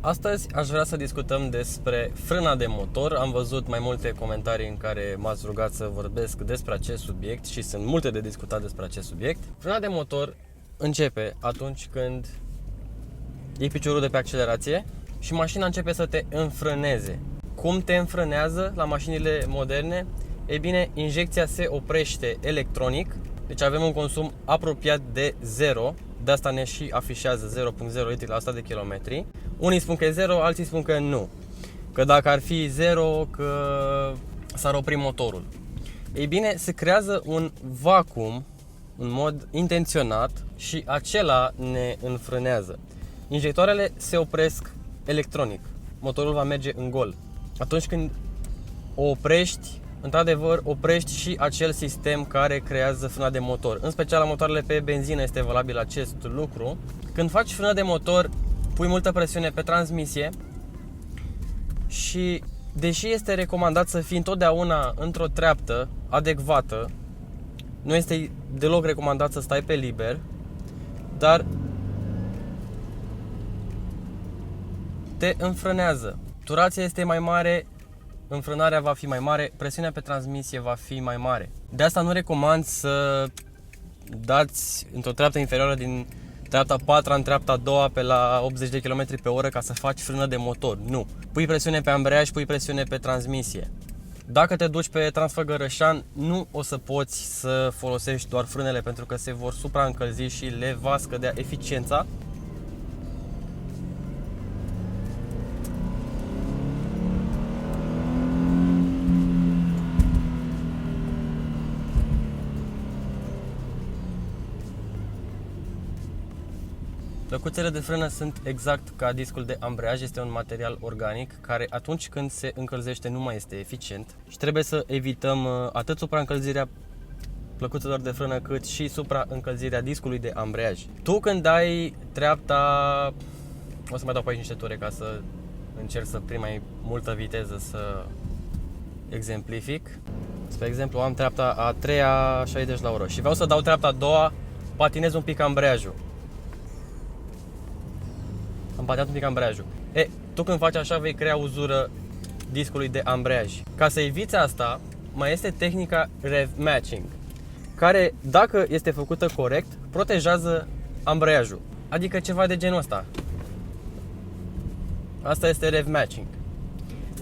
Astăzi aș vrea să discutăm despre frâna de motor. Am văzut mai multe comentarii în care m-ați rugat să vorbesc despre acest subiect și sunt multe de discutat despre acest subiect. Frâna de motor începe atunci când iei piciorul de pe accelerație și mașina începe să te înfrâneze. Cum te înfrânează la mașinile moderne? Ei bine, injecția se oprește electronic, deci avem un consum apropiat de 0, de asta ne și afișează 0.0 litri la 100 de kilometri. Unii spun că e 0, alții spun că nu, că dacă ar fi 0, că s-ar opri motorul. Ei bine, se creează un vacuum în mod intenționat și acela ne înfrânează. Injectoarele se opresc electronic, motorul va merge în gol. Atunci când o oprești, într-adevăr, oprești și acel sistem care creează frâna de motor. În special la motoarele pe benzină este valabil acest lucru. Când faci frână de motor, pui multă presiune pe transmisie și, deși este recomandat să fii întotdeauna într-o treaptă adecvată, nu este deloc recomandat să stai pe liber, dar te înfrânează. Turația este mai mare, înfrânarea va fi mai mare, presiunea pe transmisie va fi mai mare. De asta nu recomand să dați într-o treaptă inferioară din treapta 4 în treapta 2 pe la 80 de km pe oră ca să faci frână de motor. Nu. Pui presiune pe ambreiaj, pui presiune pe transmisie. Dacă te duci pe Transfăgărășan, nu o să poți să folosești doar frânele pentru că se vor supraîncălzi și le va scădea eficiența. Plăcuțele de frână sunt exact ca discul de ambreiaj, este un material organic care atunci când se încălzește nu mai este eficient și trebuie să evităm atât supraîncălzirea plăcuțelor de frână cât și supraîncălzirea discului de ambreiaj. Tu când ai treapta, o să mai dau pe aici niște ture ca să încerc să prind mai multă viteză să exemplific. Spre exemplu, am treapta a 3-a 60 la oră și vreau să dau treapta a doua, patinez un pic ambreiajul. Am patinat un pic ambreiajul. Tu când faci așa vei crea uzură discului de ambreiaj. Ca să eviți asta, mai este tehnica rev matching, care, dacă este făcută corect, protejează ambreiajul. Adică ceva de genul ăsta. Asta este rev matching.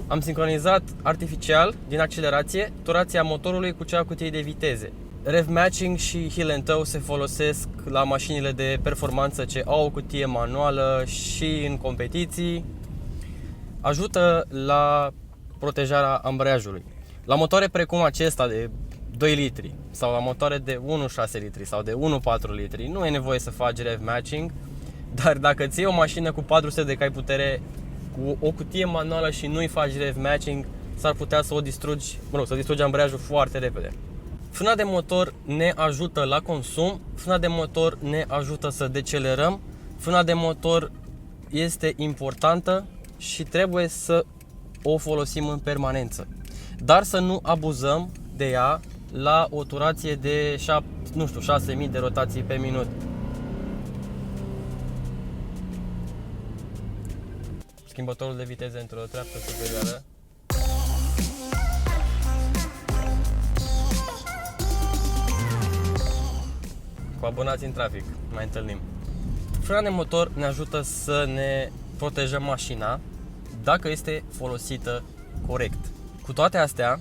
Am sincronizat artificial, din accelerație, turația motorului cu cea a cutiei de viteze. Rev matching și heel and toe se folosesc la mașinile de performanță ce au o cutie manuală și în competiții. Ajută la protejarea ambreiajului. La motoare precum acesta de 2 litri sau la motoare de 1,6 litri sau de 1,4 litri nu e nevoie să faci rev matching, dar dacă ți iei o mașină cu 400 de cai putere cu o cutie manuală și nu-i faci rev matching, s-ar putea să o distrugi, să distrugi ambreiajul foarte repede. Frâna de motor ne ajută la consum, frâna de motor ne ajută să decelerăm, frâna de motor este importantă și trebuie să o folosim în permanență. Dar să nu abuzăm de ea la o turație de 6000 de rotații pe minut. Schimbătorul de viteze într-o treaptă superioară. Cu abonați în trafic, mai întâlnim. Frâna de motor ne ajută să ne protejăm mașina dacă este folosită corect. Cu toate astea,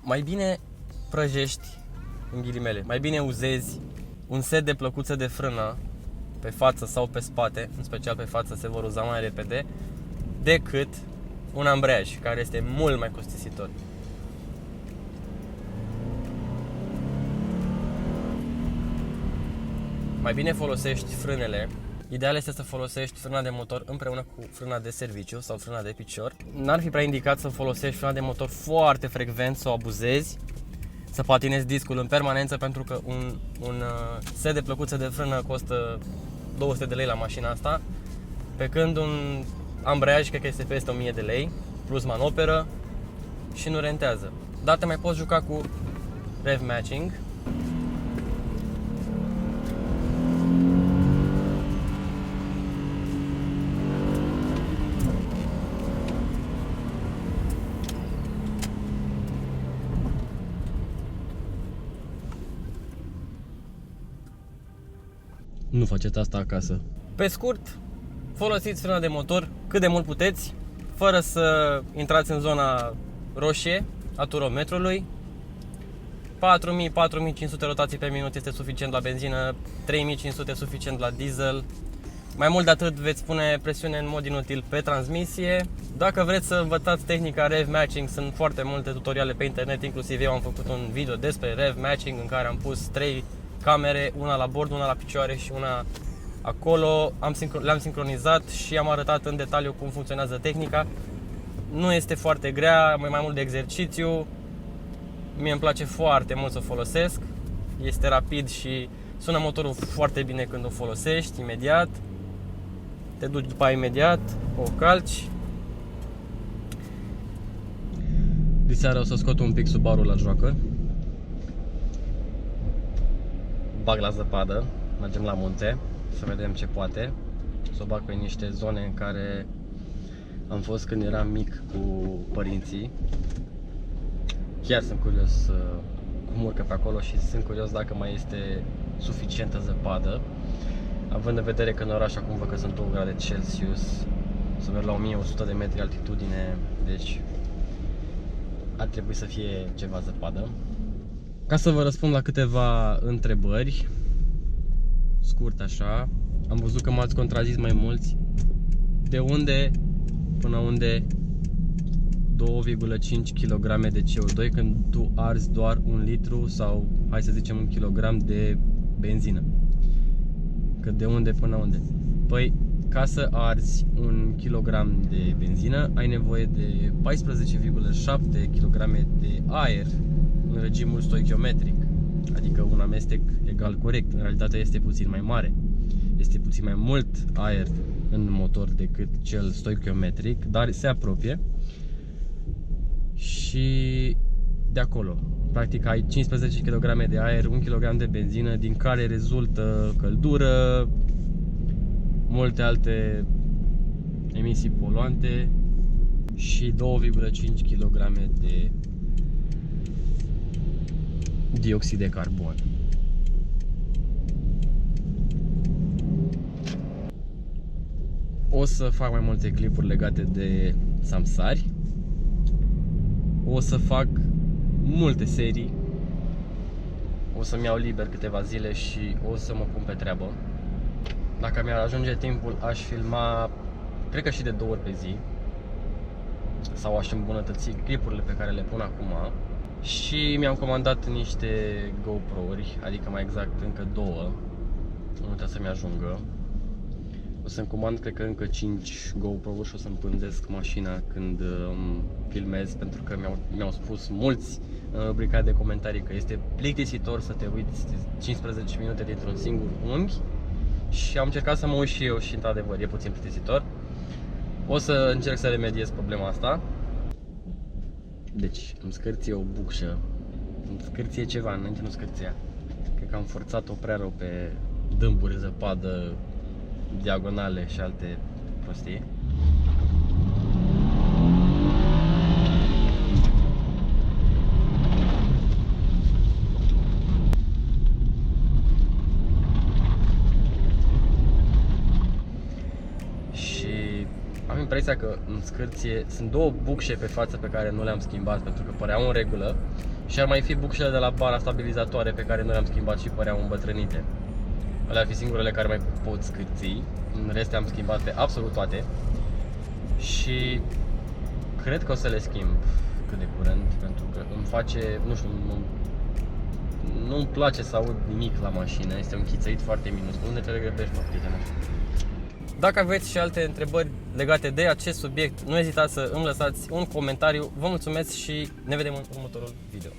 mai bine prăjești, în ghilimele, mai bine uzezi un set de plăcuțe de frână pe față sau pe spate, în special pe față se vor uza mai repede, decât un ambreiaj, care este mult mai costisitor. Mai bine folosești frânele. Ideal este să folosești frâna de motor împreună cu frâna de serviciu sau frâna de picior. N-ar fi prea indicat să folosești frâna de motor foarte frecvent, să o abuzezi, să patinezi discul în permanență, pentru că un set de plăcuțe de frână costă 200 de lei la mașina asta, pe când un ambreiaj cred că este peste 1000 de lei, plus manoperă, și nu rentează. Dar te mai poți juca cu rev matching. Nu faceți asta acasă. Pe scurt, folosiți frâna de motor cât de mult puteți, fără să intrați în zona roșie a turometrului. 4000-4500 rotații pe minut este suficient la benzină, 3500 suficient la diesel. Mai mult de atât veți pune presiune în mod inutil pe transmisie. Dacă vreți să învățați tehnica rev matching, sunt foarte multe tutoriale pe internet, inclusiv eu am făcut un video despre rev matching în care am pus 3 camere, una la bord, una la picioare și una acolo. Le-am sincronizat și am arătat în detaliu cum funcționează tehnica. Nu este foarte grea, mai mult de exercițiu. Mie îmi place foarte mult să o folosesc. Este rapid și sună motorul foarte bine când o folosești imediat. Te duci după aia imediat, o calci. Diseară o să scot un pic Subaru la joacă. Bag la zăpadă, mergem la munte, să vedem ce poate. Să o bag pe niște zone în care am fost când eram mic cu părinții. Chiar sunt curios cum urcă pe acolo și sunt curios dacă mai este suficientă zăpadă. Având în vedere că în oraș acum văd că sunt 2 grade Celsius, să merg la 1100 de metri altitudine, deci ar trebui să fie ceva zăpadă. Ca să vă răspund la câteva întrebări, scurt așa, am văzut că m-ați contrazis mai mulți. De unde până unde 2,5 kg de CO2 când tu arzi doar 1 litru sau, hai să zicem, 1 kg de benzină? Că de unde până unde? Păi, ca să arzi 1 kg de benzină, ai nevoie de 14,7 kg de aer în regimul stoichiometric, adică un amestec egal corect. În realitate este puțin mai mare. Este puțin mai mult aer în motor decât cel stoichiometric, dar se apropie. Și de acolo, practic, ai 15 kg de aer, 1 kg de benzină, din care rezultă căldură, multe alte emisii poluante și 2,5 kg de dioxid de carbon. O să fac mai multe clipuri legate de Samsari. O să fac multe serii. O să-mi iau liber câteva zile și o să mă pun pe treabă. Dacă mi-ar ajunge timpul, aș filma, cred că și de 2 ori pe zi. Sau aș îmbunătăți clipurile pe care le pun acum. Și mi-am comandat niște GoPro-uri, adică mai exact încă 2. Nu trebuie să-mi ajungă. O să-mi comand, cred că încă 5 GoPro-uri și o să-mi pânzesc mașina când filmez, pentru că mi-au spus mulți în rubrica de comentarii că este plictisitor să te uiți 15 minute dintr-un singur unghi și am încercat să mă uit și eu și într-adevăr e puțin plictisitor. O să încerc să remediez problema asta. Deci îmi scârție o bucșă, îmi scârție ceva, înainte nu scârția. Cred că am forțat-o prea rău pe dâmburi, zăpadă, diagonale și alte prostii. Și am impresia că în scârție sunt 2 bucșe pe față pe care nu le-am schimbat pentru că păreau în regulă și ar mai fi bucșele de la bara stabilizatoare pe care nu le-am schimbat și păreau îmbătrânite. Alea ar fi singurele care mai pot scârți. În rest am schimbat pe absolut toate. Și cred că o să le schimb cât de curând, pentru că îmi face, nu știu, nu-mi place să aud nimic la mașină. Este un chițăit foarte minuscul. Unde te regrebești, mă, prietene? Dacă aveți și alte întrebări legate de acest subiect, nu ezitați să îmi lăsați un comentariu. Vă mulțumesc și ne vedem în următorul video.